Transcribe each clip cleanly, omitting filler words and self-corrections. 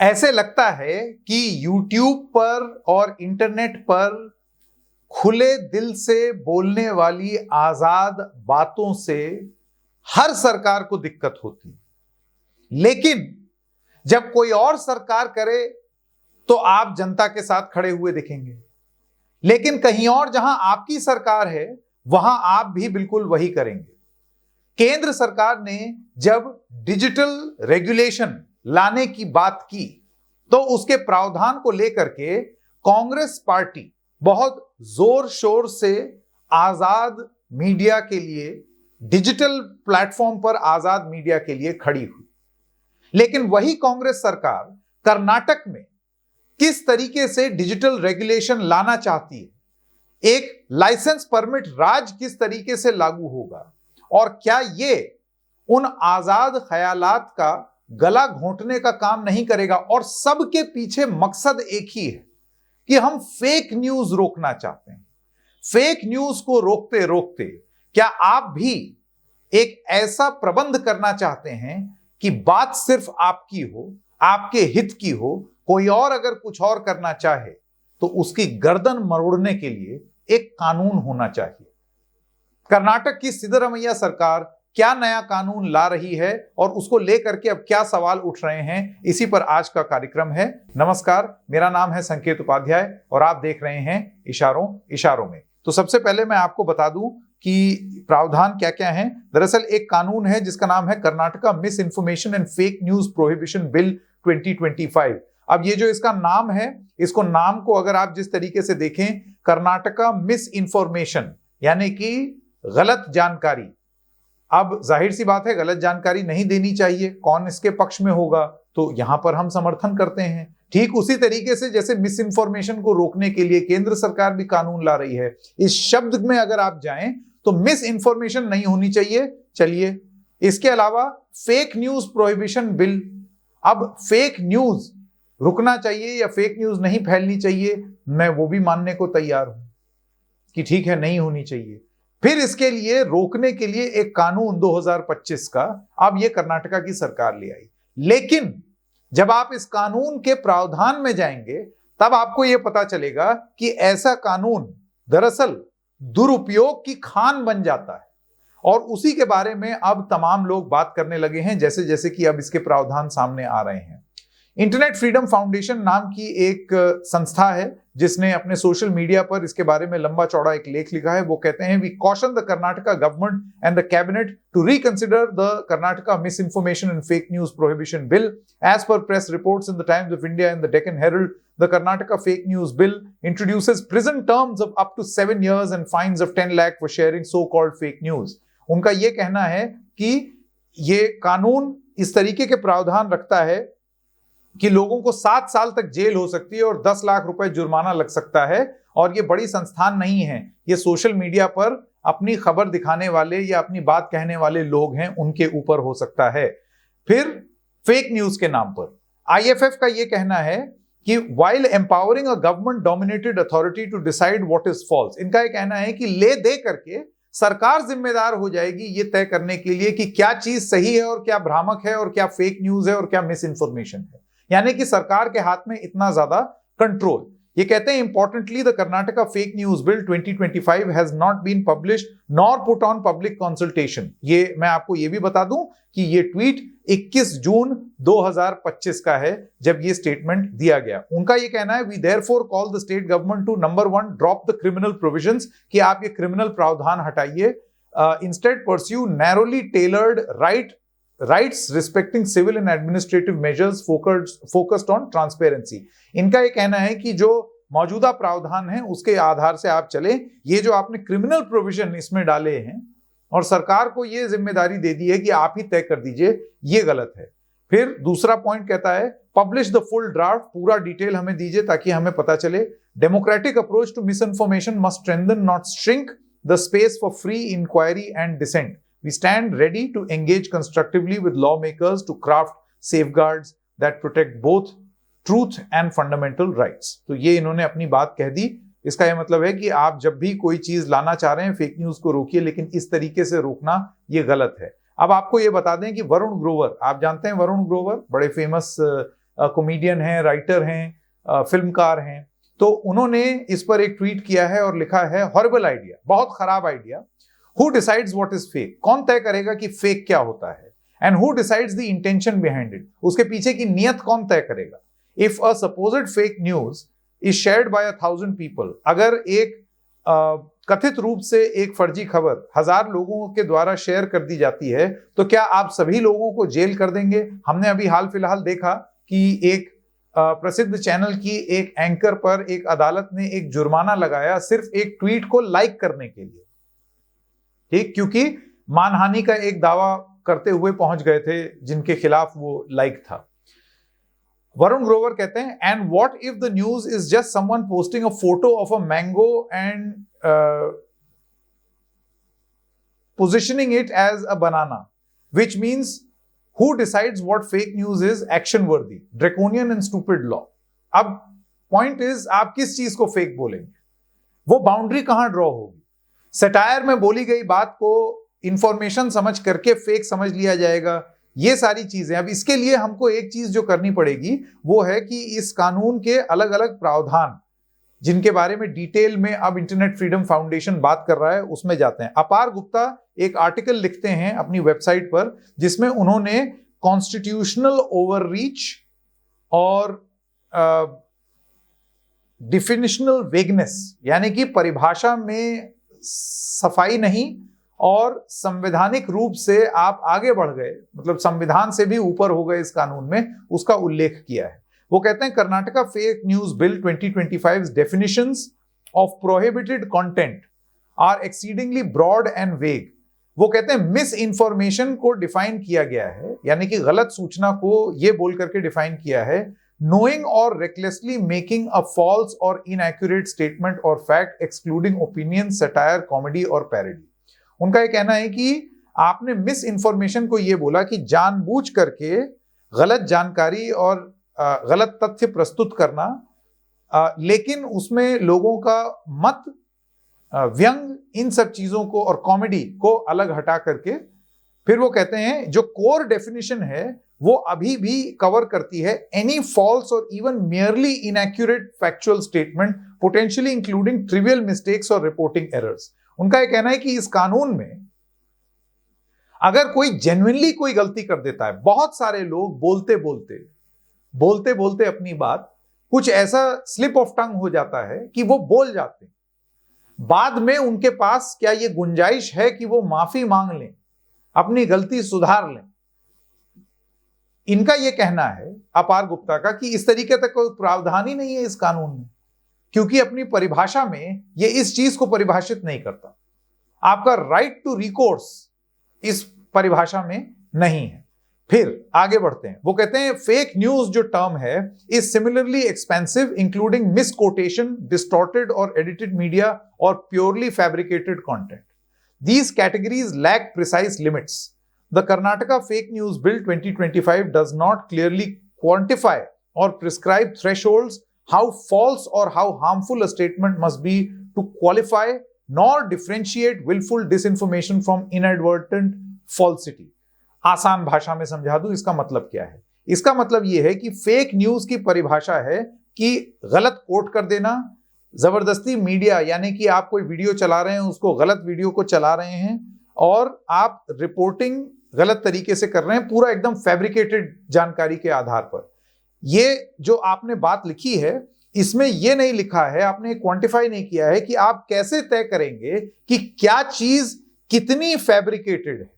ऐसे लगता है कि YouTube पर और इंटरनेट पर खुले दिल से बोलने वाली आजाद बातों से हर सरकार को दिक्कत होती है, लेकिन जब कोई और सरकार करे तो आप जनता के साथ खड़े हुए दिखेंगे। लेकिन कहीं और जहां आपकी सरकार है वहां आप भी बिल्कुल वही करेंगे। केंद्र सरकार ने जब डिजिटल रेगुलेशन लाने की बात की तो उसके प्रावधान को लेकर के कांग्रेस पार्टी बहुत जोर शोर से आजाद मीडिया के लिए, डिजिटल प्लेटफॉर्म पर आजाद मीडिया के लिए खड़ी हुई। लेकिन वही कांग्रेस सरकार कर्नाटक में किस तरीके से डिजिटल रेगुलेशन लाना चाहती है, एक लाइसेंस परमिट राज किस तरीके से लागू होगा, और क्या ये उन आजाद ख्यालात का गला घोंटने का काम नहीं करेगा। और सबके पीछे मकसद एक ही है कि हम फेक न्यूज रोकना चाहते हैं। फेक न्यूज को रोकते रोकते क्या आप भी एक ऐसा प्रबंध करना चाहते हैं कि बात सिर्फ आपकी हो, आपके हित की हो, कोई और अगर कुछ और करना चाहे तो उसकी गर्दन मरोड़ने के लिए एक कानून होना चाहिए। कर्नाटक की सिद्धरमैया सरकार क्या नया कानून ला रही है और उसको लेकर के अब क्या सवाल उठ रहे हैं, इसी पर आज का कार्यक्रम है। नमस्कार, मेरा नाम है संकेत उपाध्याय और आप देख रहे हैं इशारों इशारों में। तो सबसे पहले मैं आपको बता दूं कि प्रावधान क्या क्या है। दरअसल एक कानून है जिसका नाम है Karnataka misinformation and fake news prohibition bill 2025। अब ये जो इसका नाम है, इसको नाम को अगर आप जिस तरीके से देखें, कर्नाटका मिस इन्फॉर्मेशन यानी कि गलत जानकारी। अब जाहिर सी बात है गलत जानकारी नहीं देनी चाहिए, कौन इसके पक्ष में होगा, तो यहां पर हम समर्थन करते हैं। ठीक उसी तरीके से जैसे मिस इन्फॉर्मेशन को रोकने के लिए केंद्र सरकार भी कानून ला रही है, इस शब्द में अगर आप जाएं तो मिस इन्फॉर्मेशन नहीं होनी चाहिए। चलिए, इसके अलावा फेक न्यूज प्रोहिबिशन बिल। अब फेक न्यूज रुकना चाहिए या फेक न्यूज नहीं फैलनी चाहिए, मैं वो भी मानने को तैयार हूं कि ठीक है, नहीं होनी चाहिए। फिर इसके लिए रोकने के लिए एक कानून 2025 का अब ये कर्नाटका की सरकार ले आई। लेकिन जब आप इस कानून के प्रावधान में जाएंगे तब आपको यह पता चलेगा कि ऐसा कानून दरअसल दुरुपयोग की खान बन जाता है, और उसी के बारे में अब तमाम लोग बात करने लगे हैं जैसे जैसे कि अब इसके प्रावधान सामने आ रहे हैं। इंटरनेट फ्रीडम फाउंडेशन नाम की एक संस्था है जिसने अपने सोशल मीडिया पर इसके बारे में लंबा चौड़ा एक लेख लिखा है। वो कहते हैं, we caution the Karnataka government and the cabinet to reconsider the Karnataka misinformation and fake news prohibition bill as per press reports in the Times of India and the Deccan Herald. The Karnataka fake news bill introduces prison terms of up to 7 years and fines of 10 lakh for sharing so called fake news। उनका यह कहना है कि ये कानून इस तरीके के प्रावधान रखता है कि लोगों को 7 साल तक जेल हो सकती है और 10 लाख रुपए जुर्माना लग सकता है। और ये बड़ी संस्थान नहीं है, ये सोशल मीडिया पर अपनी खबर दिखाने वाले या अपनी बात कहने वाले लोग हैं, उनके ऊपर हो सकता है। फिर फेक न्यूज के नाम पर IFF का ये कहना है कि while empowering a government dominated authority to decide what is false, इनका ये कहना है कि ले दे करके सरकार जिम्मेदार हो जाएगी ये तय करने के लिए कि क्या चीज सही है और क्या भ्रामक है और क्या फेक न्यूज है और क्या मिस इन्फॉर्मेशन है। यानी कि सरकार के हाथ में इतना ज्यादा कंट्रोल। ये कहते हैं, importantly the Karnataka fake news bill 2025 has not been published nor put on public consultation. ये मैं आपको ये भी बता दूं कि ये ट्वीट 21 जून 2025 का है जब ये स्टेटमेंट दिया गया। उनका ये कहना है, we therefore call the state government to number 1 drop the criminal provisions, कि आप ये क्रिमिनल प्रावधान हटाइए, instead pursue narrowly tailored rights respecting civil and administrative measures focused on transparency। इनका ये कहना है कि जो मौजूदा प्रावधान है उसके आधार से आप चले, ये जो आपने क्रिमिनल प्रोविजन इसमें डाले हैं और सरकार को ये जिम्मेदारी दे दी है कि आप ही तय कर दीजिए, ये गलत है। फिर दूसरा पॉइंट कहता है, पब्लिश द फुल ड्राफ्ट, पूरा डिटेल हमें दीजिए ताकि हमें पता चले। Democratic approach to misinformation must strengthen not shrink the space for free inquiry and dissent. We stand ready to engage constructively with lawmakers to craft safeguards that protect both truth and fundamental rights। तो ये इन्होंने अपनी बात कह दी। इसका यह मतलब है कि आप जब भी कोई चीज लाना चाह रहे हैं, फेक न्यूज को रोकिए, लेकिन इस तरीके से रोकना ये गलत है। अब आपको ये बता दें कि वरुण ग्रोवर, आप जानते हैं वरुण ग्रोवर, बड़े फेमस कॉमेडियन हैं, राइटर हैं, फिल्मकार हैं। तो उन्होंने इस पर एक ट्वीट किया है और लिखा है, हॉरिबल आइडिया, बहुत खराब idea. Who decides what is fake? कौन तय करेगा कि फेक क्या होता है? And who decides the intention behind it? उसके पीछे की नियत कौन तय करेगा? If a supposed fake news is shared by 1000 people, अगर एक कथित रूप से एक फर्जी खबर 1000 लोगों के द्वारा शेयर कर दी जाती है, तो क्या आप सभी लोगों को जेल कर देंगे? हमने अभी हाल फिलहाल देखा कि एक प्रसिद्ध चैनल की एक एंकर पर एक अदालत ने एक जुर्माना लगाया सिर्फ एक ट्वीट को लाइक करने के लिए, ठीक, क्योंकि मानहानि का एक दावा करते हुए पहुंच गए थे जिनके खिलाफ वो लाइक था। वरुण ग्रोवर कहते हैं, and what if the news is just someone posting a photo of a mango and positioning it as a banana, which means who decides what fake news is action worthy, draconian and stupid law. अब point is, आप किस चीज को fake बोलेंगे? वो boundary कहां draw होगी? Satire में बोली गई बात को इंफॉर्मेशन समझ करके फेक समझ लिया जाएगा, ये सारी चीजें। अब इसके लिए हमको एक चीज जो करनी पड़ेगी वो है कि इस कानून के अलग अलग प्रावधान, जिनके बारे में डिटेल में अब इंटरनेट फ्रीडम फाउंडेशन बात कर रहा है, उसमें जाते हैं। अपार गुप्ता एक आर्टिकल लिखते हैं अपनी वेबसाइट पर, जिसमें उन्होंने कॉन्स्टिट्यूशनल ओवररीच और डिफिनिशनल वेगनेस, यानी कि परिभाषा में सफाई नहीं और संवैधानिक रूप से आप आगे बढ़ गए, मतलब संविधान से भी ऊपर हो गए इस कानून में, उसका उल्लेख किया है। वो कहते हैं, Karnataka fake news bill 2025 definitions of prohibited content are exceedingly broad and vague. वो कहते हैं मिस इंफॉर्मेशन को डिफाइन किया गया है, यानी कि गलत सूचना को ये बोल करके डिफाइन किया है, knowing or recklessly making a false or inaccurate statement or fact excluding opinion, satire, comedy और parody। उनका ये कहना है कि आपने मिस इंफॉर्मेशन को ये बोला कि जानबूझ करके गलत जानकारी और गलत तथ्य प्रस्तुत करना, लेकिन उसमें लोगों का मत, व्यंग, इन सब चीजों को और कॉमेडी को अलग हटा करके, फिर वो कहते हैं जो कोर डेफिनेशन है वो अभी भी कवर करती है एनी फॉल्स और even merely inaccurate factual statement, potentially including trivial mistakes और रिपोर्टिंग एरर्स। उनका यह कहना है कि इस कानून में अगर कोई जेन्युइनली कोई गलती कर देता है, बहुत सारे लोग बोलते बोलते अपनी बात कुछ ऐसा स्लिप ऑफ टंग हो जाता है कि वो बोल जाते हैं, बाद में उनके पास क्या ये गुंजाइश है कि वो माफी मांग लें, अपनी गलती सुधार लें। इनका यह कहना है अपार गुप्ता का कि इस तरीके तक कोई प्रावधान ही नहीं है इस कानून में, क्योंकि अपनी परिभाषा में ये इस चीज को परिभाषित नहीं करता। आपका राइट टू रिकोर्स इस परिभाषा में नहीं है। फिर आगे बढ़ते हैं, वो कहते हैं फेक न्यूज जो टर्म है is similarly expensive, including misquotation, distorted और एडिटेड मीडिया और purely fabricated content. These categories lack precise limits. The Karnataka Fake News Bill 2025 does not clearly quantify or prescribe thresholds how false or how harmful a statement must be to qualify, nor differentiate willful disinformation from inadvertent falsity. आसान भाषा में समझा दूं इसका मतलब क्या है। इसका मतलब यह है कि फेक न्यूज की परिभाषा है कि गलत कोट कर देना, जबरदस्ती मीडिया, यानी कि आप कोई वीडियो चला रहे हैं, उसको गलत वीडियो को चला रहे हैं और आप रिपोर्टिंग गलत तरीके से कर रहे हैं, पूरा एकदम फैब्रिकेटेड जानकारी के आधार पर। ये जो आपने बात लिखी है इसमें यह नहीं लिखा है, आपने क्वांटिफाई नहीं किया है कि आप कैसे तय करेंगे कि क्या चीज कितनी फैब्रिकेटेड है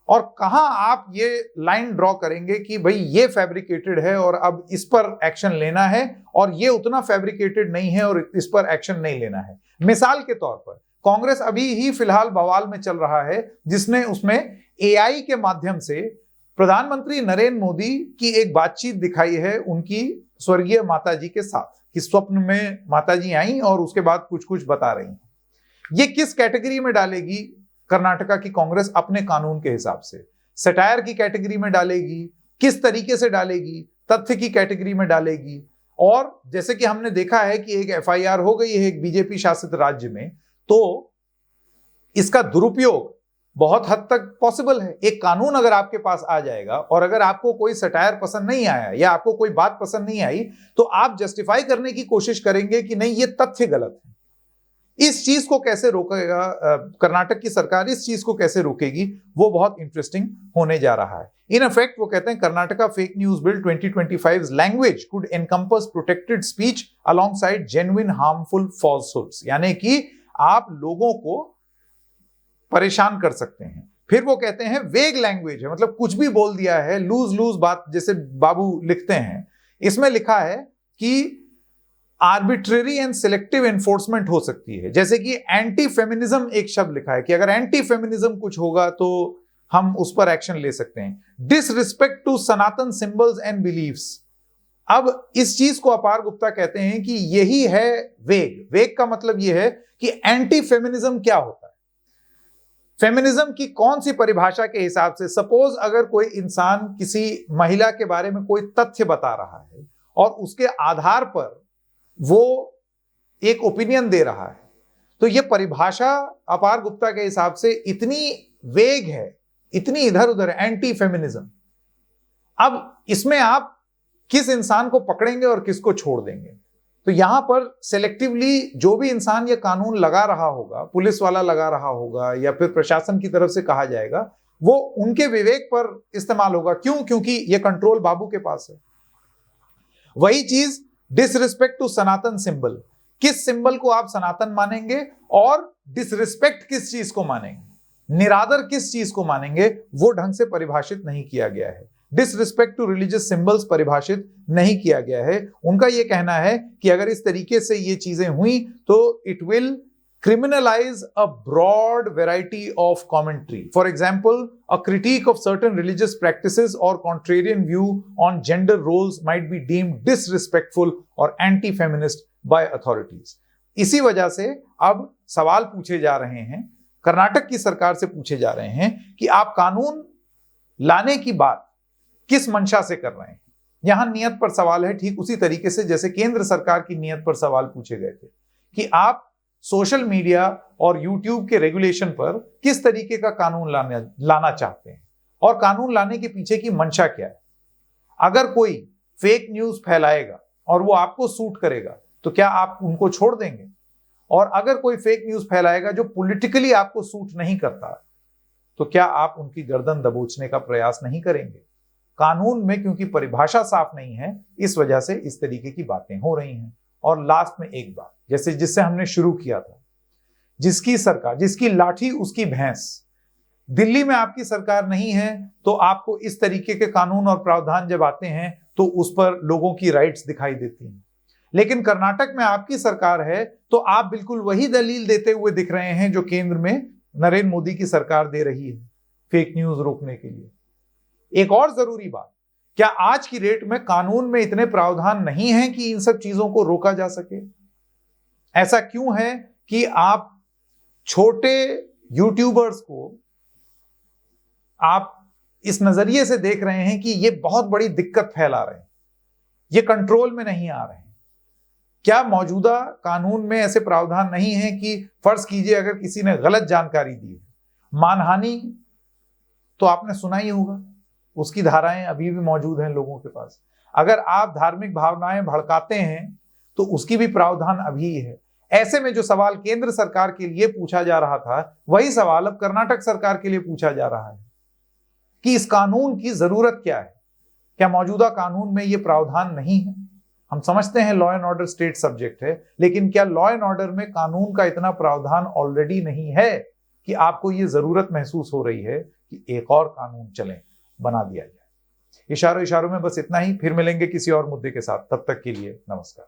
और कहां आप ये लाइन ड्रॉ करेंगे कि भाई ये फैब्रिकेटेड है और अब इस पर एक्शन लेना है, और ये उतना फैब्रिकेटेड नहीं है और इस पर एक्शन नहीं लेना है। मिसाल के तौर पर कांग्रेस अभी ही फिलहाल बवाल में चल रहा है, जिसने उसमें एआई के माध्यम से प्रधानमंत्री नरेंद्र मोदी की एक बातचीत दिखाई है उनकी स्वर्गीय माताजी के साथ, कि स्वप्न में माताजी आई और उसके बाद कुछ कुछ बता रही हैं। ये किस कैटेगरी में डालेगी कर्नाटका की कांग्रेस अपने कानून के हिसाब से? सटायर की कैटेगरी में डालेगी, किस तरीके से डालेगी, तथ्य की कैटेगरी में डालेगी? और जैसे कि हमने देखा है कि एक एफआईआर हो गई है एक बीजेपी शासित राज्य में, तो इसका दुरुपयोग बहुत हद तक पॉसिबल है। एक कानून अगर आपके पास आ जाएगा और अगर आपको कोई सटायर पसंद नहीं आया या आपको कोई बात पसंद नहीं आई, तो आप जस्टिफाई करने की कोशिश करेंगे कि नहीं, ये तथ्य गलत है। इस चीज को कैसे रोकेगा कर्नाटक की सरकार, इस चीज को कैसे रोकेगी, वो बहुत इंटरेस्टिंग होने जा रहा है। इन इफेक्ट वो कहते हैं Karnataka fake news bill 2025 language could encompass protected speech alongside genuine harmful falsehoods, यानी कि आप लोगों को परेशान कर सकते हैं। फिर वो कहते हैं वेग लैंग्वेज है, मतलब कुछ भी बोल दिया है, लूज लूज बात, जैसे बाबू लिखते हैं। इसमें लिखा है कि आर्बिट्रेरी एंड सिलेक्टिव एनफोर्समेंट हो सकती है, जैसे कि एंटी फेमिनिज्म एक शब्द लिखा है कि अगर एंटी फेमिनिज्म कुछ होगा तो हम उस पर एक्शन ले सकते हैं। Disrespect to Sanatan symbols and beliefs. अब इस चीज को अपार गुप्ता कहते हैं कि यही है वेग। वेग का मतलब यह है कि एंटी फेमिनिज्म क्या होता है, फेमिनिज्म की कौन सी परिभाषा के हिसाब से। सपोज अगर कोई इंसान किसी महिला के बारे में कोई तथ्य बता रहा है और उसके आधार पर वो एक ओपिनियन दे रहा है, तो ये परिभाषा अपार गुप्ता के हिसाब से इतनी वेग है, इतनी इधर उधर, एंटी फेमिनिज्म। अब इसमें आप किस इंसान को पकड़ेंगे और किसको छोड़ देंगे। तो यहां पर सेलेक्टिवली जो भी इंसान ये कानून लगा रहा होगा, पुलिस वाला लगा रहा होगा या फिर प्रशासन की तरफ से कहा जाएगा, वो उनके विवेक पर इस्तेमाल होगा। क्यों? क्योंकि ये कंट्रोल बाबू के पास है। वही चीज डिसरिस्पेक्ट टू सनातन सिंबल, किस सिंबल को आप सनातन मानेंगे और डिसरिस्पेक्ट किस चीज को मानेंगे, निरादर किस चीज को मानेंगे, वो ढंग से परिभाषित नहीं किया गया है। डिसरिस्पेक्ट टू रिलीजियस सिंबल्स परिभाषित नहीं किया गया है। उनका यह कहना है कि अगर इस तरीके से ये चीजें हुई तो it will criminalize a broad variety of commentary. For example, a critique of certain religious practices or contrarian view on gender roles might be deemed disrespectful or anti-feminist by authorities. इसी वजह से अब सवाल पूछे जा रहे हैं, कर्नाटक की सरकार से पूछे जा रहे हैं कि आप कानून लाने की बात किस मंशा से कर रहे हैं। यहां नियत पर सवाल है, ठीक उसी तरीके से जैसे केंद्र सरकार की नियत पर सवाल पूछे गए थे कि आप सोशल मीडिया और यूट्यूब के रेगुलेशन पर किस तरीके का कानून लाना चाहते हैं और कानून लाने के पीछे की मंशा क्या है। अगर कोई फेक न्यूज फैलाएगा और वो आपको सूट करेगा तो क्या आप उनको छोड़ देंगे, और अगर कोई फेक न्यूज फैलाएगा जो पॉलिटिकली आपको सूट नहीं करता तो क्या आप उनकी गर्दन दबोचने का प्रयास नहीं करेंगे। कानून में क्योंकि परिभाषा साफ नहीं है, इस वजह से इस तरीके की बातें हो रही हैं। और लास्ट में एक बात, जैसे जिससे हमने शुरू किया था, जिसकी सरकार, जिसकी लाठी उसकी भैंस। दिल्ली में आपकी सरकार नहीं है तो आपको इस तरीके के कानून और प्रावधान जब आते हैं तो उस पर लोगों की राइट्स दिखाई देती हैं। लेकिन कर्नाटक में आपकी सरकार है तो आप बिल्कुल वही दलील देते हुए दिख रहे हैं जो केंद्र में नरेंद्र मोदी की सरकार दे रही है फेक न्यूज रोकने के लिए। एक और जरूरी बात, क्या आज की डेट में कानून में इतने प्रावधान नहीं हैं कि इन सब चीजों को रोका जा सके। ऐसा क्यों है कि आप छोटे यूट्यूबर्स को आप इस नजरिए से देख रहे हैं कि ये बहुत बड़ी दिक्कत फैला रहे हैं, ये कंट्रोल में नहीं आ रहे हैं। क्या मौजूदा कानून में ऐसे प्रावधान नहीं है कि फर्ज कीजिए अगर किसी ने गलत जानकारी दी है, मानहानि तो आपने सुना ही होगा, उसकी धाराएं अभी भी मौजूद हैं लोगों के पास। अगर आप धार्मिक भावनाएं भड़काते हैं तो उसकी भी प्रावधान अभी है। ऐसे में जो सवाल केंद्र सरकार के लिए पूछा जा रहा था, वही सवाल अब कर्नाटक सरकार के लिए पूछा जा रहा है कि इस कानून की जरूरत क्या है। क्या मौजूदा कानून में यह प्रावधान नहीं है। हम समझते हैं law and order state subject है, लेकिन क्या लॉ एंड ऑर्डर में कानून का इतना प्रावधान ऑलरेडी नहीं है कि आपको यह जरूरत महसूस हो रही है कि एक और कानून चले, बना दिया जाए। इशारों में बस इतना ही। फिर मिलेंगे किसी और मुद्दे के साथ, तब तक के लिए नमस्कार।